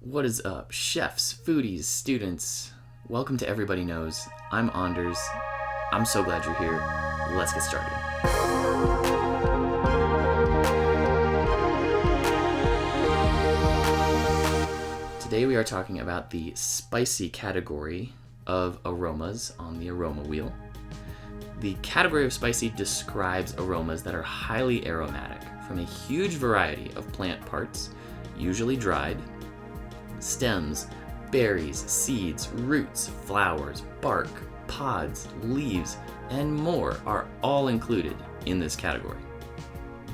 What is up, chefs, foodies, students? Welcome to Everybody Knows. I'm Anders. I'm so glad you're here. Let's get started. Today we are talking about the spicy category of aromas on the aroma wheel. The category of spicy describes aromas that are highly aromatic from a huge variety of plant parts, usually dried. Stems, berries, seeds, roots, flowers, bark, pods, leaves, and more are all included in this category.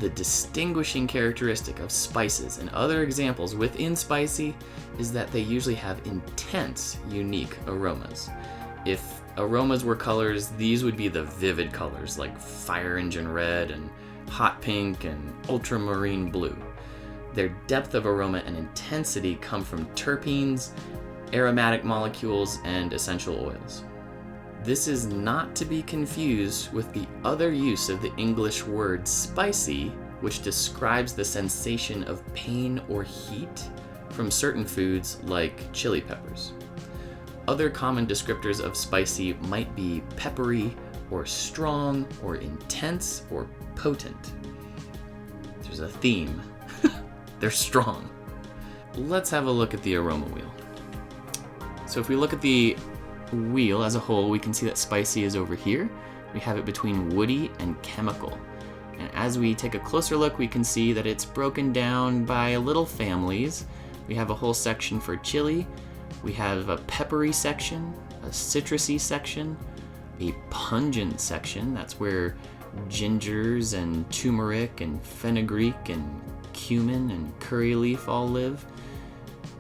The distinguishing characteristic of spices and other examples within spicy is that they usually have intense, unique aromas. If aromas were colors, these would be the vivid colors like fire engine red and hot pink and ultramarine blue. Their depth of aroma and intensity come from terpenes, aromatic molecules, and essential oils. This is not to be confused with the other use of the English word spicy, which describes the sensation of pain or heat from certain foods like chili peppers. Other common descriptors of spicy might be peppery, or strong, or intense, or potent. There's a theme. They're strong. Let's have a look at the aroma wheel. So if we look at the wheel as a whole, we can see that spicy is over here. We have it between woody and chemical. And as we take a closer look, we can see that it's broken down by little families. We have a whole section for chili. We have a peppery section, a citrusy section, a pungent section. That's where gingers and turmeric and fenugreek and cumin and curry leaf all live.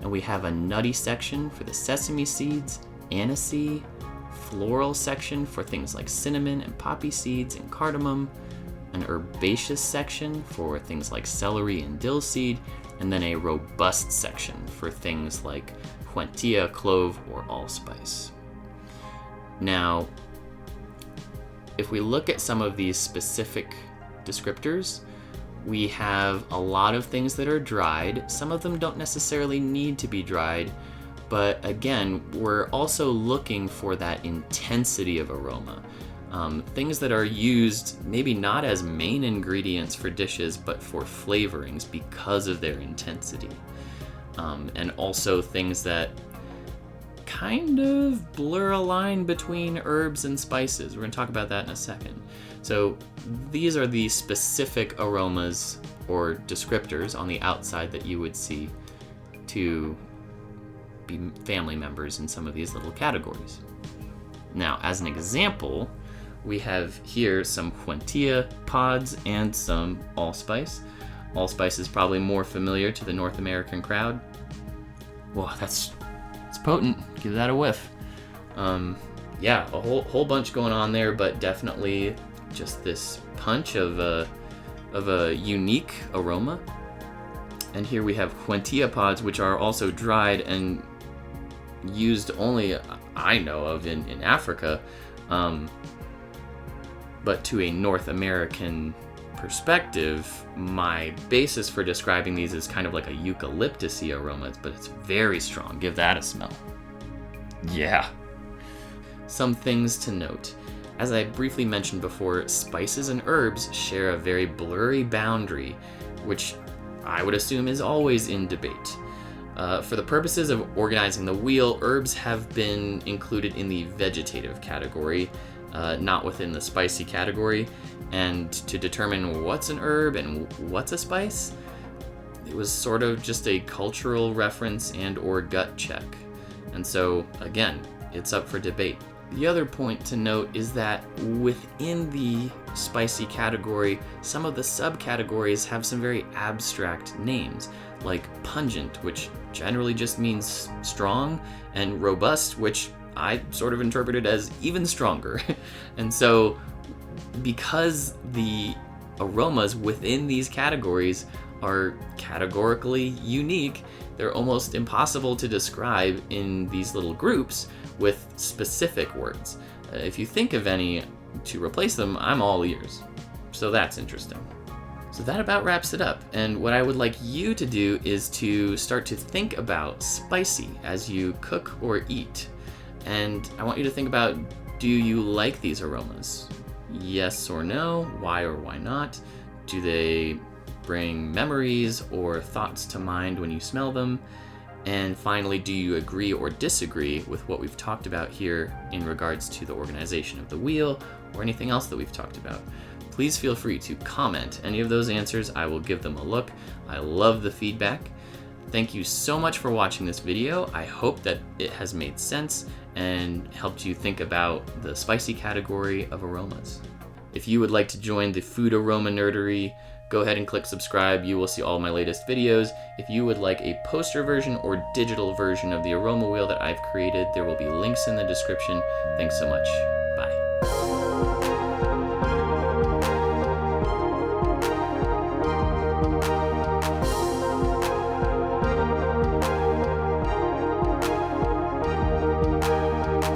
And we have a nutty section for the sesame seeds, aniseed, floral section for things like cinnamon and poppy seeds and cardamom, an herbaceous section for things like celery and dill seed, and then a robust section for things like huentia, clove, or allspice. Now, if we look at some of these specific descriptors, we have a lot of things that are dried. Some of them don't necessarily need to be dried, but again, we're also looking for that intensity of aroma. Things that are used maybe not as main ingredients for dishes, but for flavorings because of their intensity. And also things that kind of blur a line between herbs and spices. We're going to talk about that in a second. So these are the specific aromas or descriptors on the outside that you would see to be family members in some of these little categories. Now, as an example, we have here some huentia pods and some allspice. Allspice is probably more familiar to the North American crowd. Whoa, it's potent. Give that a whiff. Yeah, a whole bunch going on there, but definitely just this punch of a unique aroma. And here we have huentia pods, which are also dried and used only, I know of, in Africa. But to a North American perspective, my basis for describing these is kind of like a eucalyptus-y aroma, but it's very strong. Give that a smell. Yeah. Some things to note. As I briefly mentioned before, spices and herbs share a very blurry boundary, which I would assume is always in debate. For the purposes of organizing the wheel, herbs have been included in the vegetative category, not within the spicy category. And to determine what's an herb and what's a spice, it was sort of just a cultural reference and or gut check. And so, again, it's up for debate. The other point to note is that within the spicy category, some of the subcategories have some very abstract names, like pungent, which generally just means strong, and robust, which I sort of interpreted as even stronger. And so, because the aromas within these categories are categorically unique, they're almost impossible to describe in these little groups with specific words. If you think of any to replace them, I'm all ears. So that's interesting. So that about wraps it up. And what I would like you to do is to start to think about spicy as you cook or eat. And I want you to think about, do you like these aromas? Yes or no? Why or why not? Do they bring memories or thoughts to mind when you smell them? And finally, do you agree or disagree with what we've talked about here in regards to the organization of the wheel or anything else that we've talked about? Please feel free to comment any of those answers. I will give them a look. I love the feedback. Thank you so much for watching this video. I hope that it has made sense and helped you think about the spicy category of aromas. If you would like to join the food aroma nerdery, go ahead and click subscribe. You will see all my latest videos. If you would like a poster version or digital version of the aroma wheel that I've created, there will be links in the description. Thanks so much.